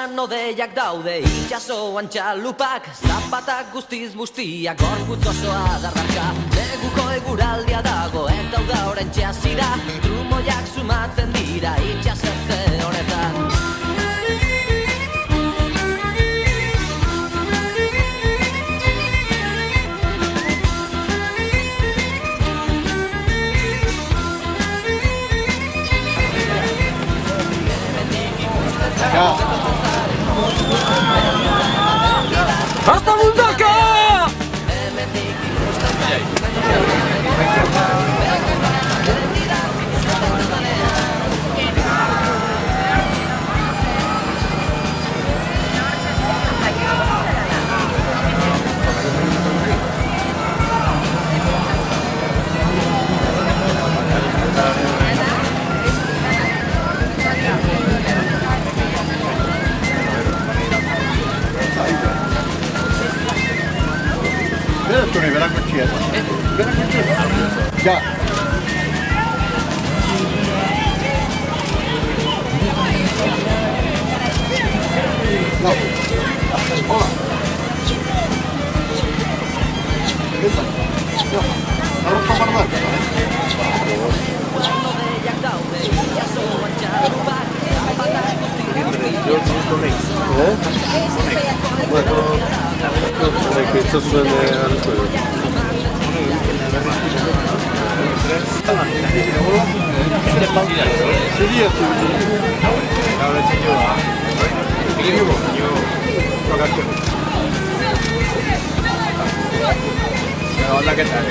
Itsasoan odeiak daude, itsasoan txalupak, zapatak guztiz bustiak, gorputz osoa dardarka. Neguko eguraldia dago eta uda oraintxe hasi da, trumoiak sumatzen dira itsasertze honetan. Hasta Mundaka! Tony, verakutsi ez. Verakutsi. Ja. No. Hola. Eta. Ja. Arropa bardak. Questo suona alto. Hola, ¿qué tal?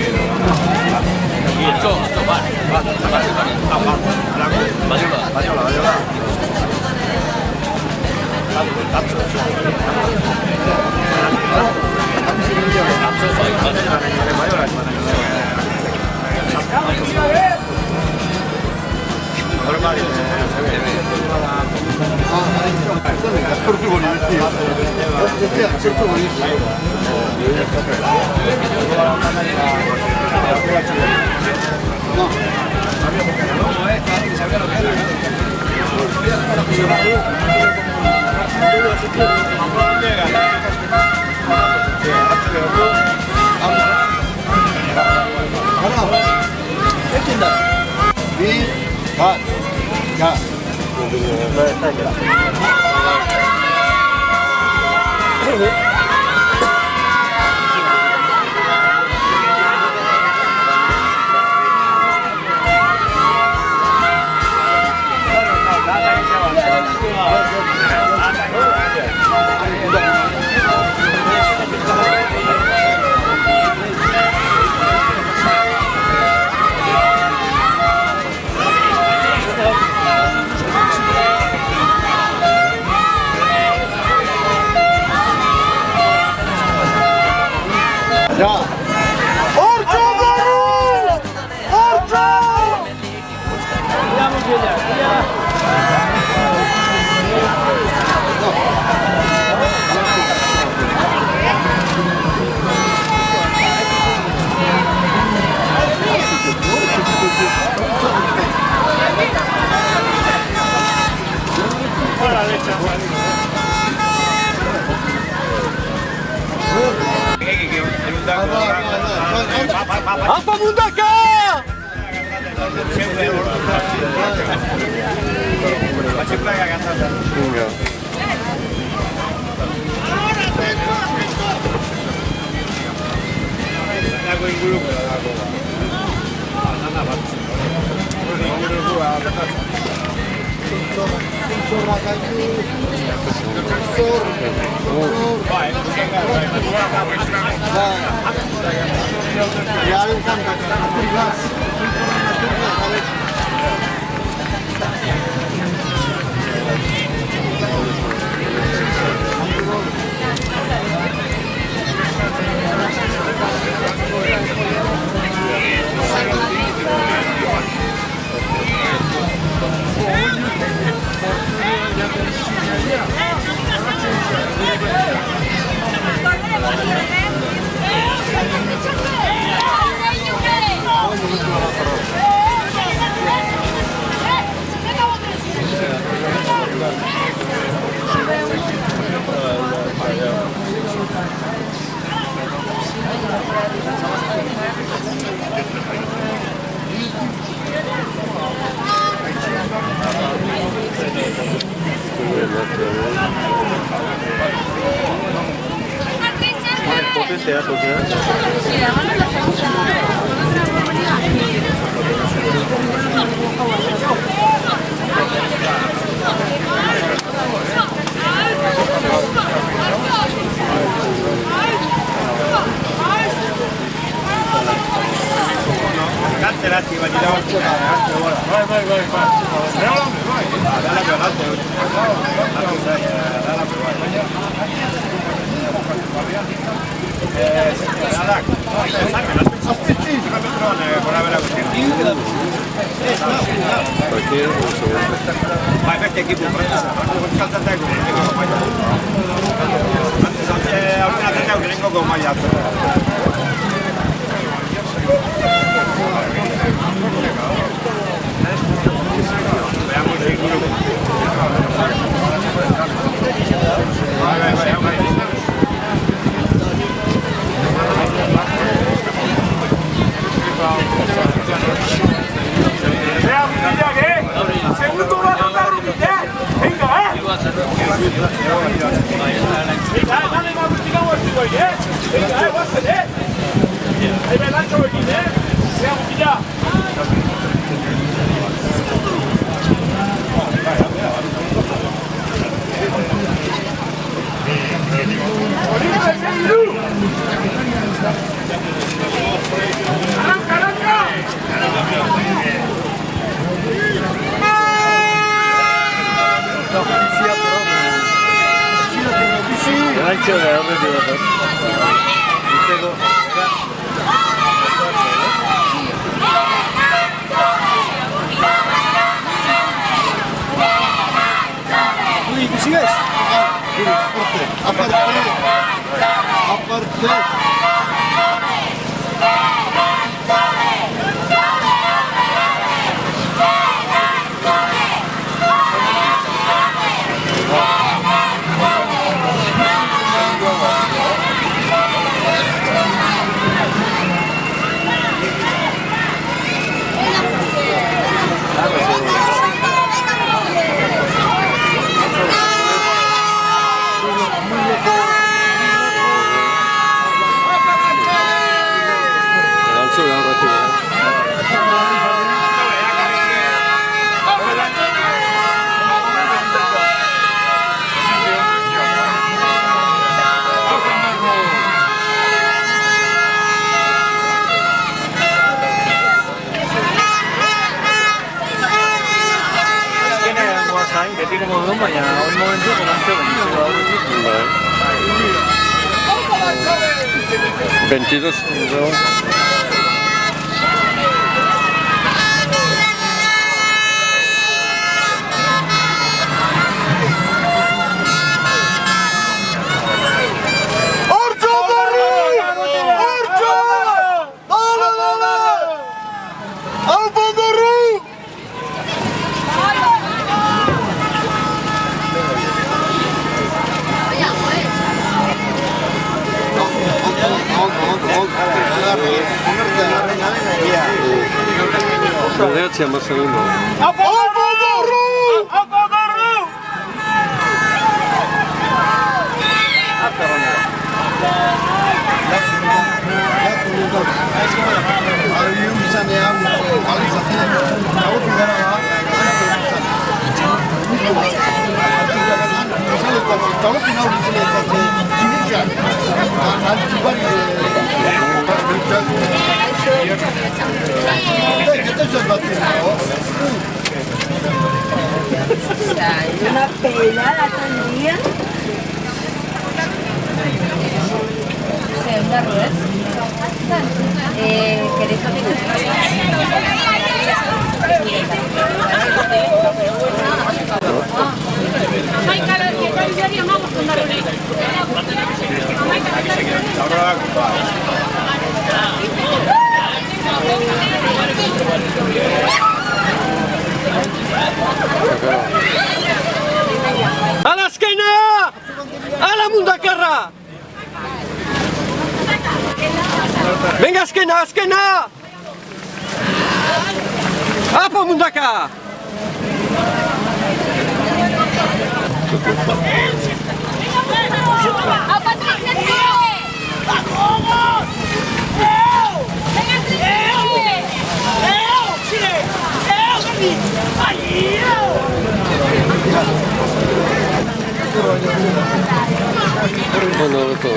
Hasta Mundaka! Thank you. sea social. Perché non so. Ma perché chi può prendere? Calzateco, che vengo con magliazzo. Jadi ngomong ya, ngomong itu nanti Vencidos, Ragazzi, siamo segundo. Dai, una pena la tendría. Segunda rueda. ¿Queréis ¡A la esquina! ¡A la mundakarra! ¡Venga, esquina, esquina! ¡Apa mundaka! Apa Ondo, ondo.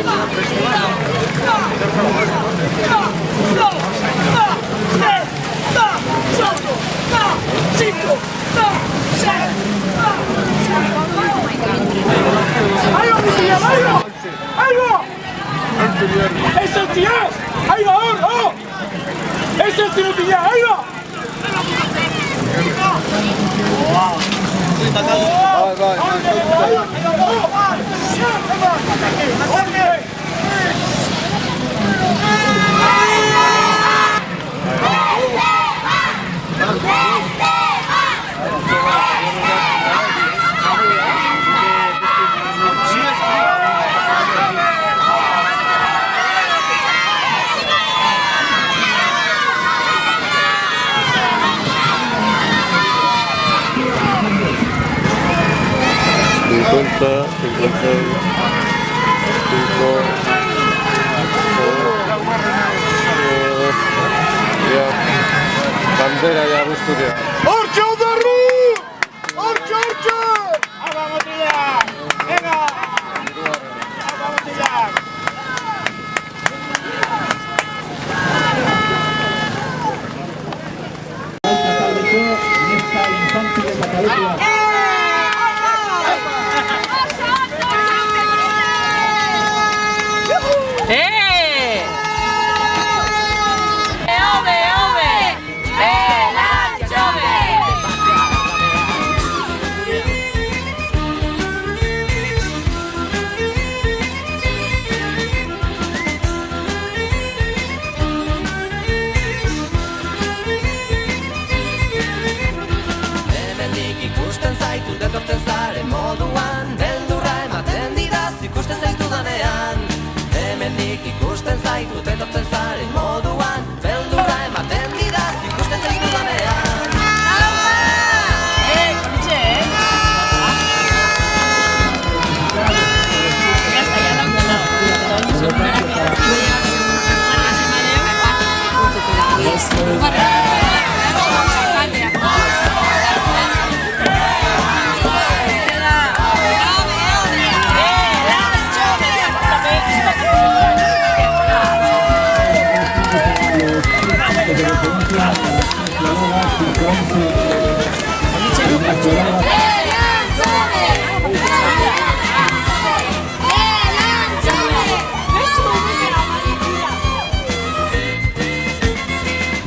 Bandera ya gustu dira. Hortxe odarru! Hortxe, hortxe! Aba, motilak! Venga! Aba, motilak! Ikusten zaitut etortzen zaren moduan, beldurra ematen didaz ikusten zaitudanean. Hemendik ikusten zaitut etortzen zaren moduan, beldurra ematen didaz ikusten zaitudanean.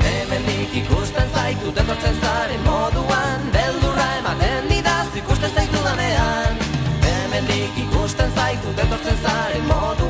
Hemendik ikusten zaitut etortzen zaren moduan, beldurra ematen didaz ikusten zaitudanean. Hemendik ikusten zaitut etortzen zaren moduan,